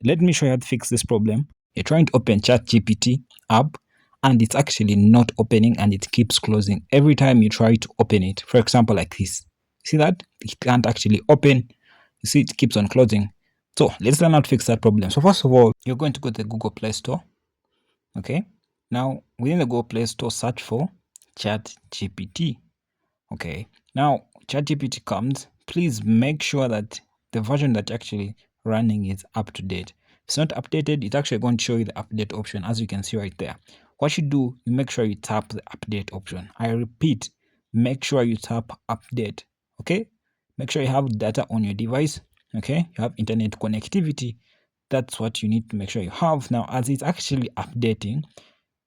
let me show you how to fix this problem. You're trying to open ChatGPT app and it's actually not opening and it keeps closing every time you try to open it. For example, like this. See that? It can't actually open. You see, it keeps on closing. So let's learn how to fix that problem. So first of all, you're going to go to the Google Play Store. Okay. Now, within the Google Play Store, search for ChatGPT. Okay. Now, ChatGPT comes. Please make sure that the version that you're actually running is up to date. If it's not updated, it's actually going to show you the update option, as you can see right there. What you do, you make sure you tap the update option. I repeat, make sure you tap update. Okay. Make sure you have data on your device. Okay. You have internet connectivity. That's what you need to make sure you have. Now, as it's actually updating,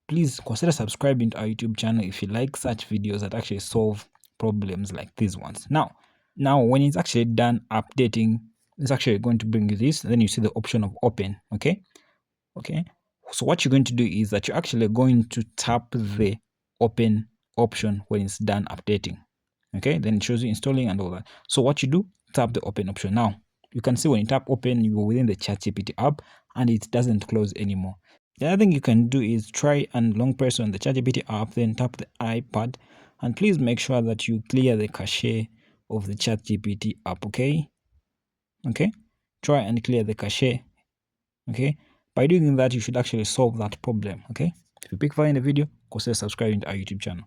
please consider subscribing to our YouTube channel if you like such videos that actually solve problems like these ones. Now when it's actually done updating, it's actually going to bring you this. Then you see the option of open. Okay. So what you're going to do is that you're actually going to tap the open option when it's done updating. Okay. Then it shows you installing and all that. So what you do, tap the open option. Now you can see when you tap open, you're within the ChatGPT app and it doesn't close anymore. The other thing you can do is try and long press on the ChatGPT app, then tap the iPad, and please make sure that you clear the cache of the ChatGPT app. Okay. Try and clear the cache. Okay. By doing that, you should actually solve that problem. Okay. If you pick value in the video, consider subscribing to our YouTube channel.